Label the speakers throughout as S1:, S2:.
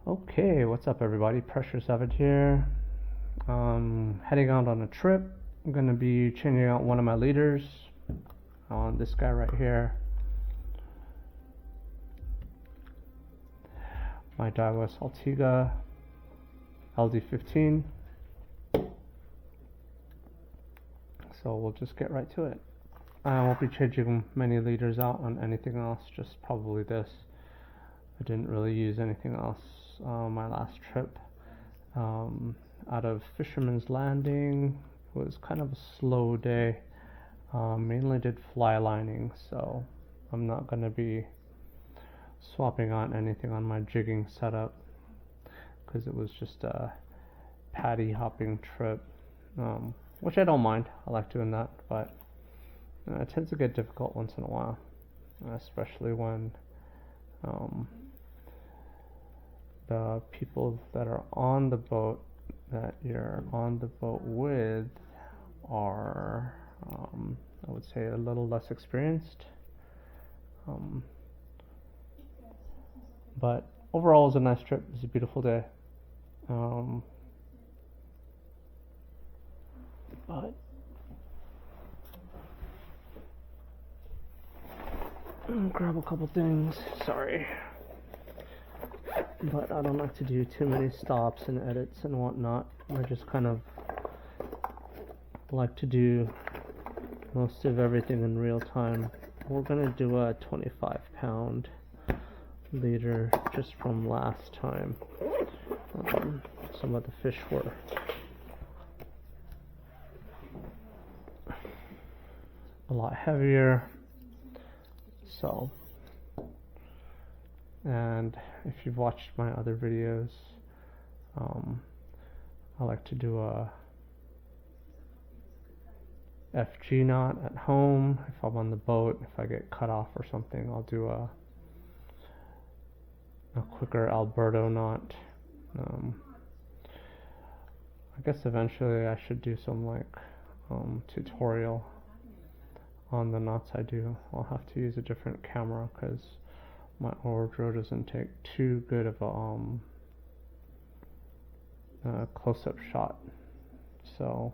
S1: Okay, what's up everybody? Pressure 7 here. Heading out on a trip. I'm going to be changing out one of my leaders on this guy right here. My dye was Saltiga LD15. So we'll just get right to it. I won't be changing many leaders out on anything else, just probably this. I didn't really use anything else my last trip. Out of Fisherman's Landing, it was kind of a slow day. Mainly did fly lining, so I'm not going to be swapping on anything on my jigging setup because it was just a paddy hopping trip, which I don't mind. I like doing that, but it tends to get difficult once in a while, especially when the people that are on the boat that you're on the boat with are, I would say, a little less experienced. But overall, it was a nice trip. It was a beautiful day. But I'll grab a couple things. Sorry. But I don't like to do too many stops and edits and whatnot. I just kind of like to do most of everything in real time. We're gonna do a 25-pound leader just from last time. Some of the fish were a lot heavier, so, and if you've watched my other videos, I like to do a FG knot at home. If I'm on the boat, if I get cut off or something, I'll do a quicker Alberto knot. I guess eventually I should do some tutorial on the knots I do. I'll have to use a different camera because my Ordro doesn't take too good of a close-up shot. So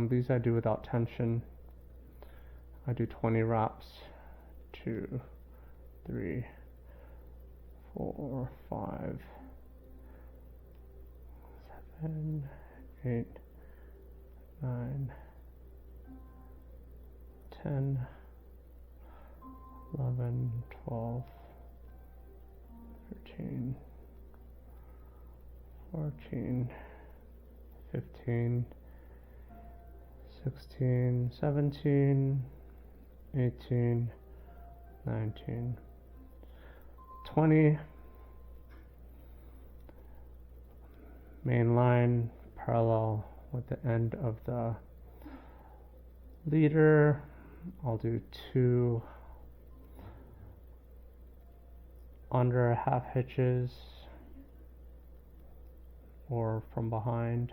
S1: these I do without tension. I do 20 wraps, 2, 3, 4, 5, 7, 8, 9, 10, 11, 12, 13, 14, 15, 16, 17, 18, 19, 20. Main line parallel with the end of the leader. I'll do 2 under half hitches or from behind.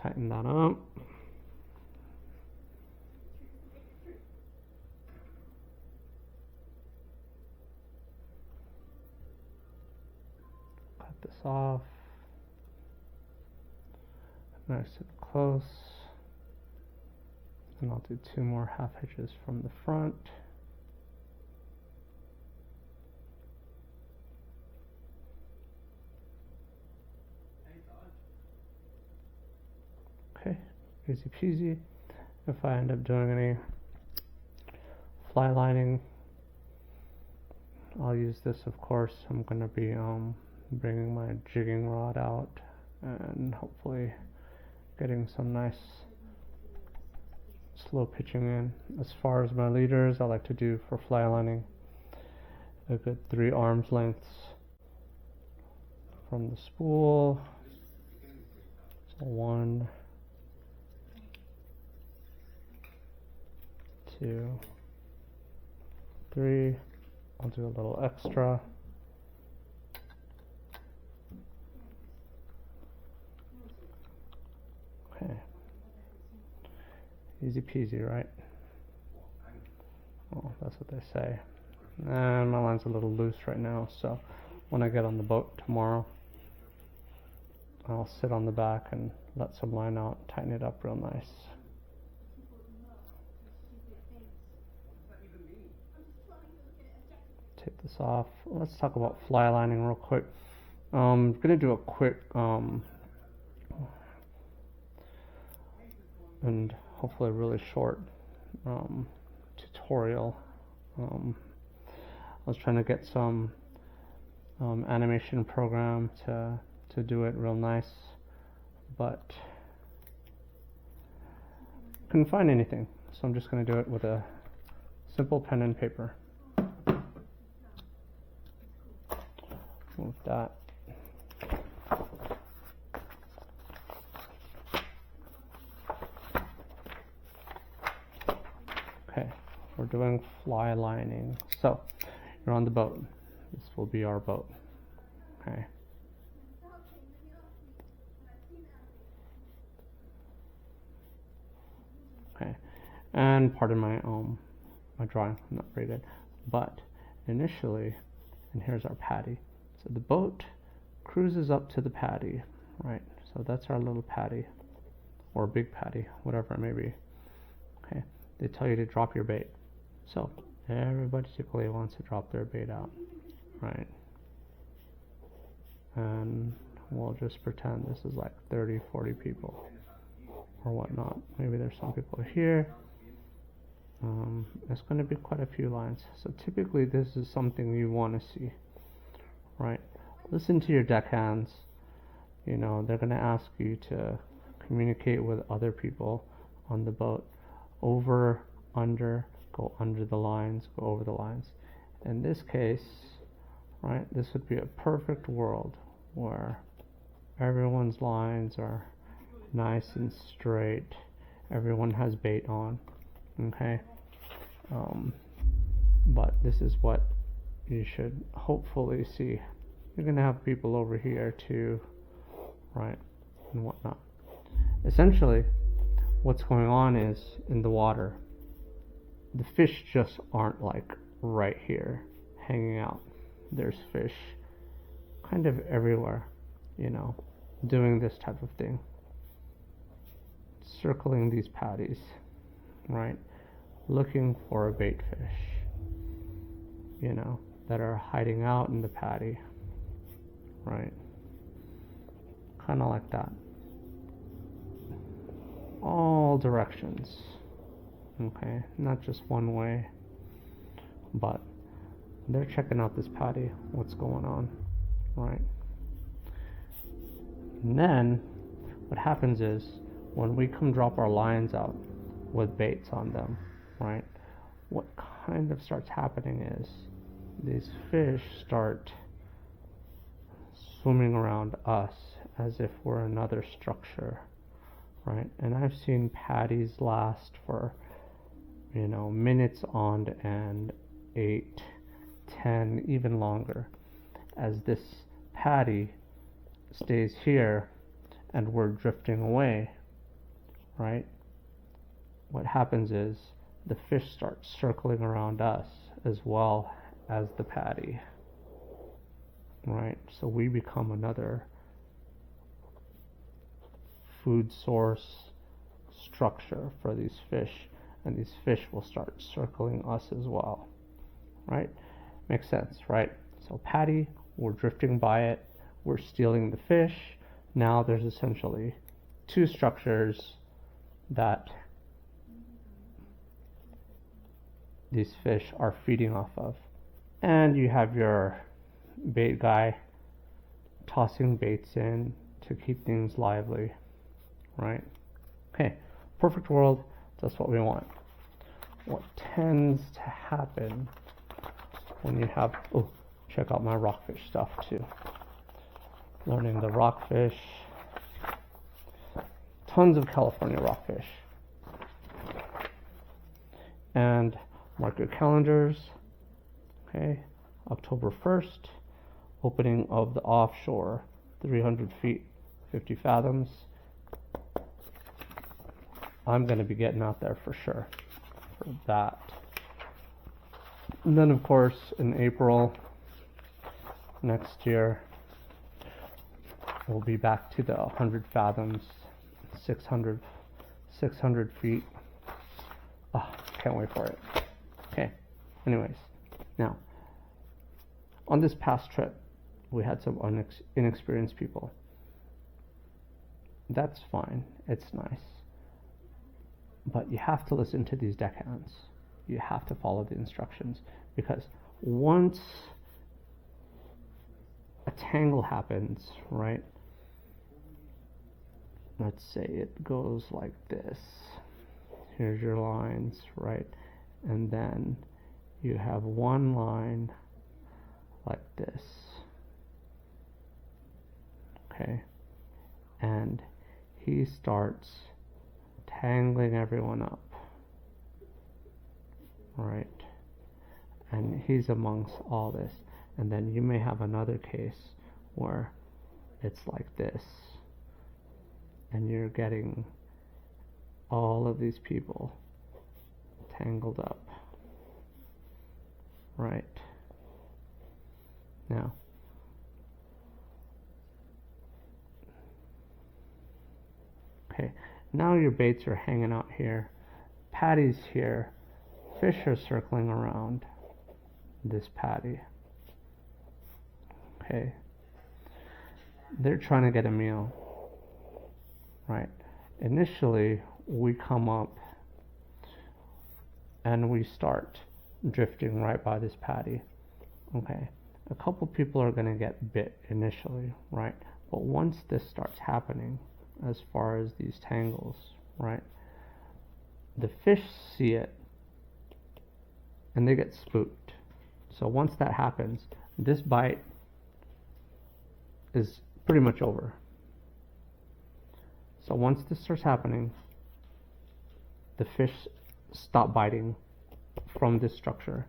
S1: Tighten that up. Cut this off. Nice and close. And I'll do 2 more half hitches from the front. Okay, easy peasy. If I end up doing any fly lining, I'll use this, of course. I'm going to be bringing my jigging rod out and hopefully getting some nice slow pitching in. As far as my leaders, I like to do for fly lining a good 3 arms lengths from the spool. So 1, 2, 3. I'll do a little extra. Okay. Easy peasy, right? say. And my line's a little loose right now, so when I get on the boat tomorrow, I'll sit on the back and let some line out, tighten it up real nice. Take this off. Let's talk about fly lining real quick. I'm gonna do a quick and hopefully really short tutorial. I was trying to get some animation program to do it real nice, but couldn't find anything, so I'm just going to do it with a simple pen and paper. Move that. Okay, we're doing fly lining. So you're on the boat. This will be our boat. Okay. Okay, and pardon my my drawing, not very good. But initially, and here's our paddy. So the boat cruises up to the paddy, right? So that's our little paddy, or big paddy, whatever it may be. Okay, they tell you to drop your bait. So everybody typically wants to drop their bait out, right? And we'll just pretend this is like 30, 40 people or whatnot. Maybe there's some people here. It's going to be quite a few lines. So typically this is something you want to see, right? Listen to your deckhands. You know, they're going to ask you to communicate with other people on the boat. Over, under, go under the lines, go over the lines. In this case, right, this would be a perfect world where everyone's lines are nice and straight. Everyone has bait on. Okay. But this is what you should hopefully see. You're gonna have people over here too, right, and whatnot. Essentially, what's going on is in the water, the fish just aren't like right here hanging out. There's fish kind of everywhere, you know, doing this type of thing, circling these paddies, right, looking for a bait fish, you know, that are hiding out in the paddy, right, kind of like that, all directions. Okay, not just one way, but they're checking out this paddy, what's going on, right? And then what happens is when we come drop our lines out with baits on them, right, what kind of starts happening is these fish start swimming around us as if we're another structure, right? And I've seen paddies last for, you know, minutes on end, 8, 10, even longer, as this paddy stays here and we're drifting away, right? What happens is the fish start circling around us as well as the paddy, right? So we become another food source structure for these fish, and these fish will start circling us as well, right? Makes sense, right? So paddy, we're drifting by it, we're stealing the fish. Now there's essentially two structures that these fish are feeding off of. And you have your bait guy tossing baits in to keep things lively, right? Okay, perfect world, that's what we want. What tends to happen when you have, oh, check out my rockfish stuff too. Learning the rockfish, tons of California rockfish. And mark your calendars, okay, October 1st, opening of the offshore, 300 feet, 50 fathoms. I'm going to be getting out there for sure for that. And then of course in April next year we'll be back to the 100 fathoms, 600 feet. Oh, can't wait for it. Okay, anyways, now on this past trip we had some inexperienced people. That's fine, it's nice, but you have to listen to these deckhands. You have to follow the instructions, because once a tangle happens, right? Let's say it goes like this. Here's your lines, right? And then you have one line like this. Okay? And he starts tangling everyone up. Right? And he's amongst all this. And then you may have another case where it's like this. And you're getting all of these people tangled up. Right? Now, okay, now your baits are hanging out here. Paddy's here. Fish are circling around this paddy. Okay. They're trying to get a meal. Right. Initially, we come up and we start drifting right by this paddy. Okay. A couple people are going to get bit initially, right? But once this starts happening, as far as these tangles, right, the fish see it and they get spooked. So once that happens, this bite is pretty much over. So once this starts happening, the fish stop biting from this structure.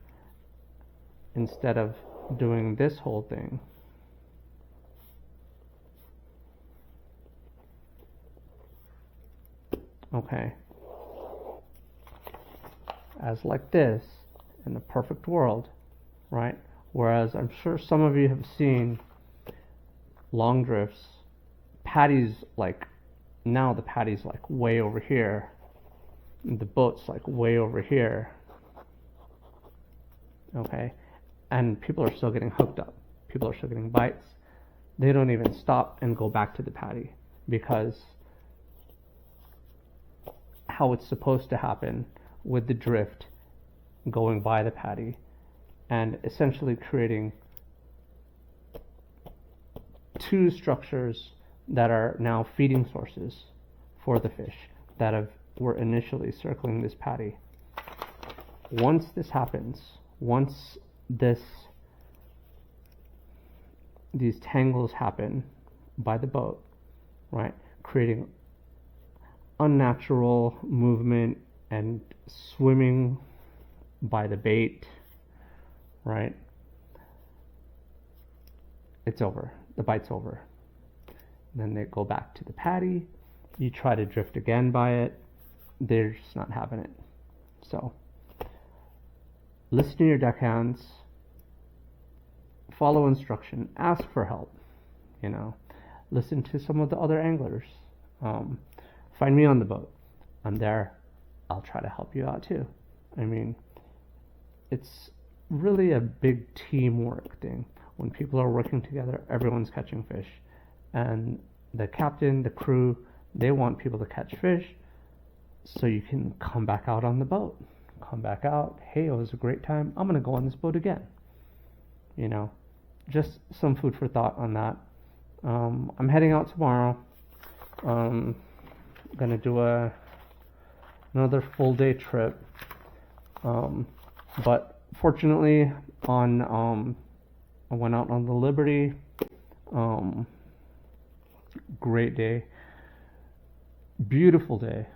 S1: Instead of doing this whole thing, okay, as like this, in the perfect world, right? Whereas I'm sure some of you have seen long drifts, paddy's like, now the paddy's like way over here, and the boat's like way over here, okay? And people are still getting hooked up. People are still getting bites. They don't even stop and go back to the paddy, because how it's supposed to happen with the drift going by the paddy and essentially creating two structures that are now feeding sources for the fish that were initially circling this paddy. Once this happens, once these tangles happen by the boat, right, creating unnatural movement and swimming by the bait, right, it's over. The bite's over. Then they go back to the paddy. You try to drift again by it. They're just not having it. So listen to your deckhands, follow instruction, ask for help, listen to some of the other anglers. Find me on the boat. I'm there. I'll try to help you out too. I mean, it's really a big teamwork thing. When people are working together, everyone's catching fish. And the captain, the crew, they want people to catch fish so you can come back out on the boat. Come back out. Hey, it was a great time. I'm going to go on this boat again. Just some food for thought on that. I'm heading out tomorrow. I'm going to do another full day trip. But fortunately, I went out on the Liberty. Great day. Beautiful day.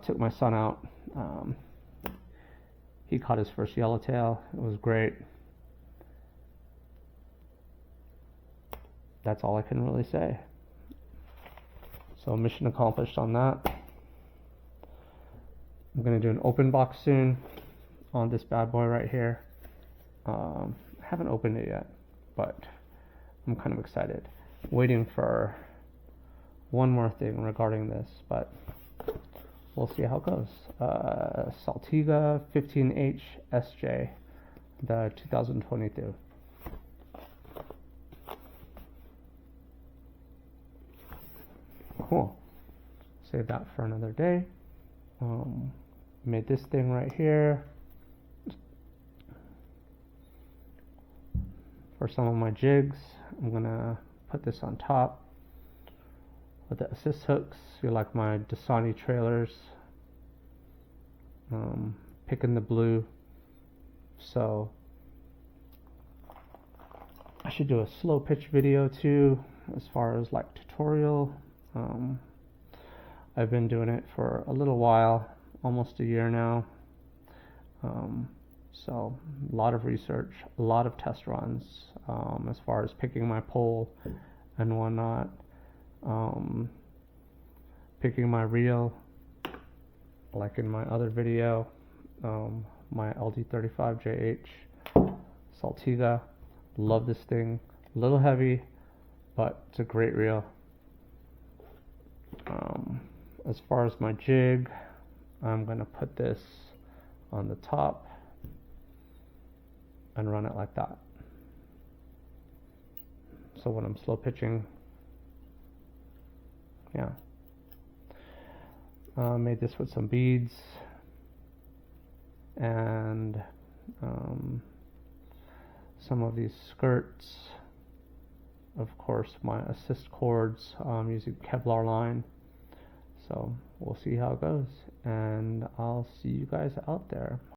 S1: Took my son out. He caught his first yellowtail. It was great. That's all I can really say. So mission accomplished on that. I'm going to do an open box soon on this bad boy right here. Haven't opened it yet, but I'm kind of excited. Waiting for one more thing regarding this, but we'll see how it goes. Saltiga 15H SJ, the 2022. Cool. Save that for another day. Made this thing right here for some of my jigs. I'm gonna put this on top with the assist hooks. You like my Dasani trailers. Picking the blue. So I should do a slow pitch video too, as far as like tutorial. I've been doing it for a little while, almost a year now. So a lot of research, a lot of test runs, as far as picking my pole and whatnot, picking my reel, like in my other video, my LD35JH Saltiga. Love this thing. A little heavy, but it's a great reel. As far as my jig, I'm going to put this on the top and run it like that. So when I'm slow pitching, yeah. Made this with some beads and some of these skirts. Of course, my assist cords, using Kevlar line. So we'll see how it goes, and I'll see you guys out there.